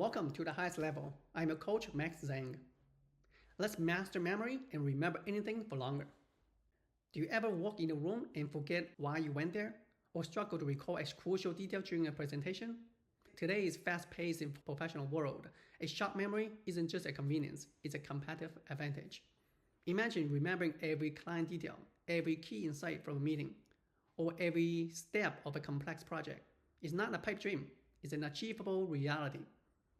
Welcome to the highest level. I'm your coach, Max Zhang. Let's master memory and remember anything for longer. Do you ever walk in a room and forget why you went there? Or struggle to recall a crucial detail during a presentation? Today is fast-paced in professional world. A sharp memory isn't just a convenience, it's a competitive advantage. Imagine remembering every client detail, every key insight from a meeting, or every step of a complex project. It's not a pipe dream, it's an achievable reality.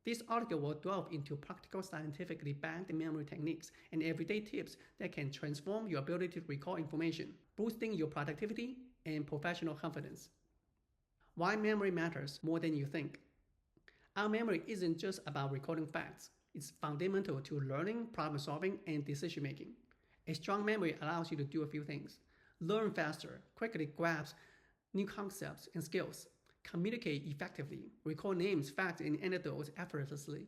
This article will delve into practical, scientifically backed memory techniques and everyday tips that can transform your ability to recall information, boosting your productivity and professional confidence. Why memory matters more than you think. Our memory isn't just about recording facts. It's fundamental to learning, problem solving, and decision making. A strong memory allows you to do a few things. Learn faster, quickly grasp new concepts and skills, communicate effectively, recall names, facts, and anecdotes effortlessly,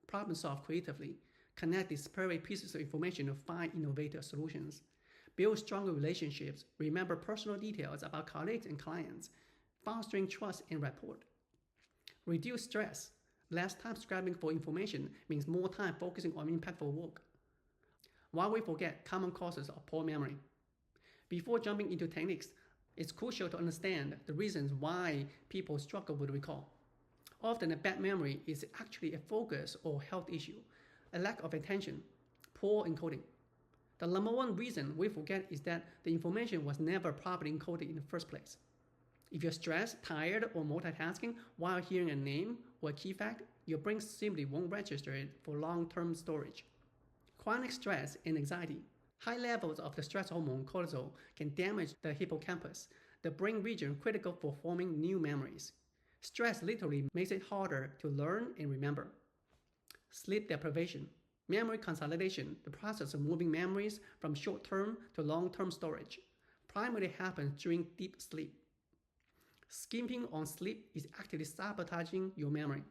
problem solve creatively, connect disparate pieces of information to find innovative solutions, build stronger relationships, remember personal details about colleagues and clients, fostering trust and rapport. Reduce stress. Less time scrambling for information means more time focusing on impactful work. Why we forget common causes of poor memory. Before jumping into techniques, it's crucial to understand the reasons why people struggle with recall. Often a bad memory is actually a focus or health issue, a lack of attention, poor encoding. The number one reason we forget is that the information was never properly encoded in the first place. If you're stressed, tired, or multitasking while hearing a name or a key fact, your brain simply won't register it for long-term storage. Chronic stress and anxiety. High levels of the stress hormone cortisol can damage the hippocampus, the brain region critical for forming new memories. Stress literally makes it harder to learn and remember. Sleep deprivation. Memory consolidation, the process of moving memories from short-term to long-term storage, primarily happens during deep sleep. Skimping on sleep is actively sabotaging your memory.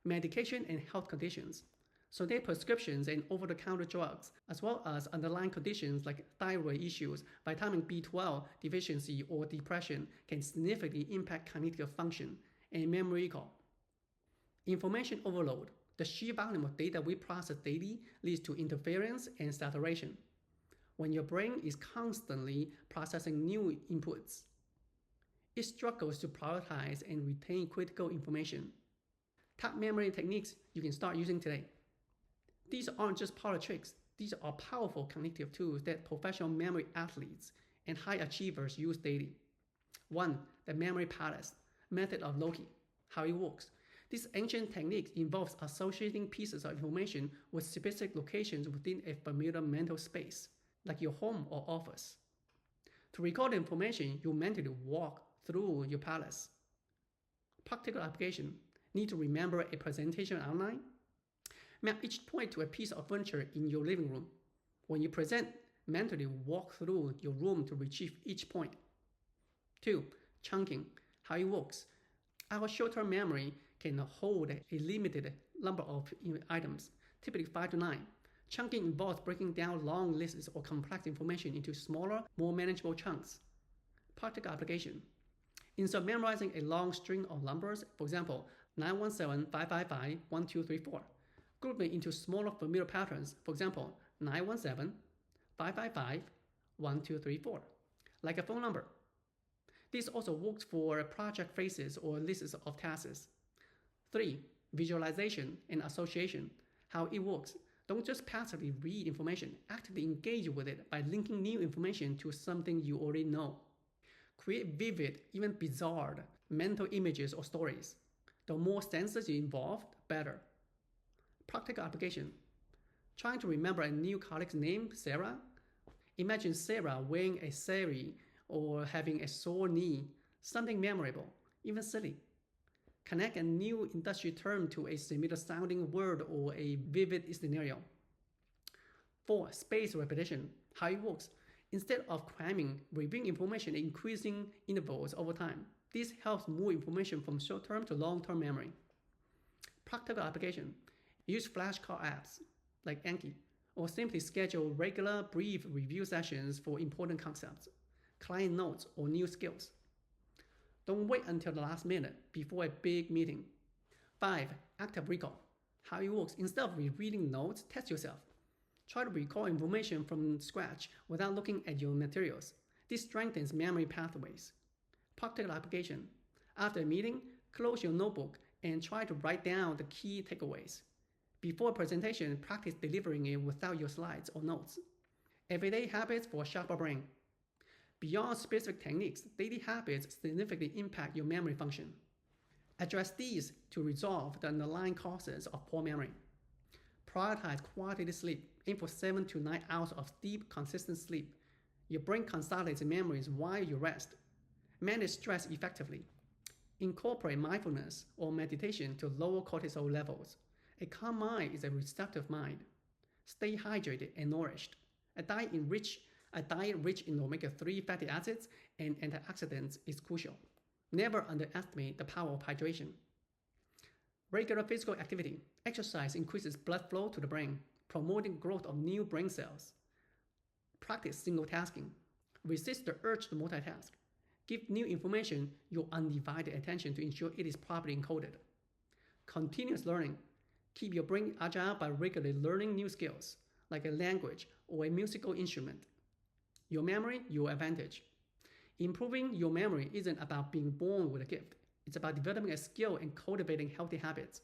Medication and health conditions. So their prescriptions and over-the-counter drugs, as well as underlying conditions like thyroid issues, vitamin B12 deficiency, or depression can significantly impact cognitive function and memory recall. Information overload. The sheer volume of data we process daily leads to interference and saturation. When your brain is constantly processing new inputs, it struggles to prioritize and retain critical information. Top memory techniques you can start using today. These aren't just parlor tricks. These are powerful cognitive tools that professional memory athletes and high achievers use daily. 1. The memory palace method of Loki. How it works. This ancient technique involves associating pieces of information with specific locations within a familiar mental space, like your home or office. To recall the information, you mentally walk through your palace. Practical application. Need to remember a presentation outline? Map each point to a piece of furniture in your living room. When you present, mentally walk through your room to retrieve each point. 2. Chunking. How it works. Our short-term memory can hold a limited number of items, typically 5 to 9. Chunking involves breaking down long lists or complex information into smaller, more manageable chunks. Practical application. Instead of memorizing a long string of numbers, for example, 917 555 1234, group them into smaller familiar patterns, for example, 917 555 1234, like a phone number. This also works for project phases or lists of tasks. 3. Visualization and association. How it works. Don't just passively read information, actively engage with it by linking new information to something you already know. Create vivid, even bizarre, mental images or stories. The more senses you involve, the better. Practical application. Trying to remember a new colleague's name, Sarah? Imagine Sarah wearing a sari or having a sore knee, something memorable, even silly. Connect a new industry term to a similar sounding word or a vivid scenario. 4. Spaced repetition. How it works. Instead of cramming, reviewing information in increasing intervals over time. This helps move information from short-term to long-term memory. Practical application. Use flashcard apps like Anki, or simply schedule regular, brief review sessions for important concepts, client notes, or new skills. Don't wait until the last minute before a big meeting. 5. Active recall. How it works: instead of rereading notes, test yourself. Try to recall information from scratch without looking at your materials. This strengthens memory pathways. Practical application. After a meeting, close your notebook and try to write down the key takeaways. Before a presentation, practice delivering it without your slides or notes. Everyday habits for a sharper brain. Beyond specific techniques, daily habits significantly impact your memory function. Address these to resolve the underlying causes of poor memory. Prioritize quality sleep. Aim for 7 to 9 hours of deep, consistent sleep. Your brain consolidates memories while you rest. Manage stress effectively. Incorporate mindfulness or meditation to lower cortisol levels. A calm mind is a receptive mind. Stay hydrated and nourished. A diet rich in omega-3 fatty acids and antioxidants is crucial. Never underestimate the power of hydration. Regular physical activity. Exercise increases blood flow to the brain, promoting growth of new brain cells. Practice single tasking. Resist the urge to multitask. Give new information your undivided attention to ensure it is properly encoded. Continuous learning. Keep your brain agile by regularly learning new skills, like a language or a musical instrument. Your memory, your advantage. Improving your memory isn't about being born with a gift. It's about developing a skill and cultivating healthy habits.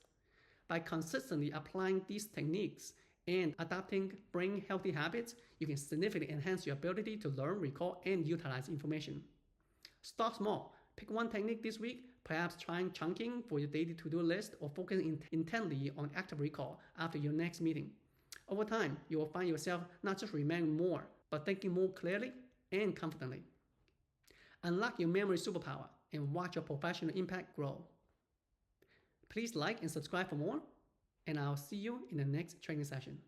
By consistently applying these techniques and adopting brain healthy habits, you can significantly enhance your ability to learn, recall, and utilize information. Start small. Pick one technique this week, perhaps trying chunking for your daily to-do list or focusing intently on active recall after your next meeting. Over time, you will find yourself not just remembering more, but thinking more clearly and confidently. Unlock your memory superpower and watch your professional impact grow. Please like and subscribe for more, and I'll see you in the next training session.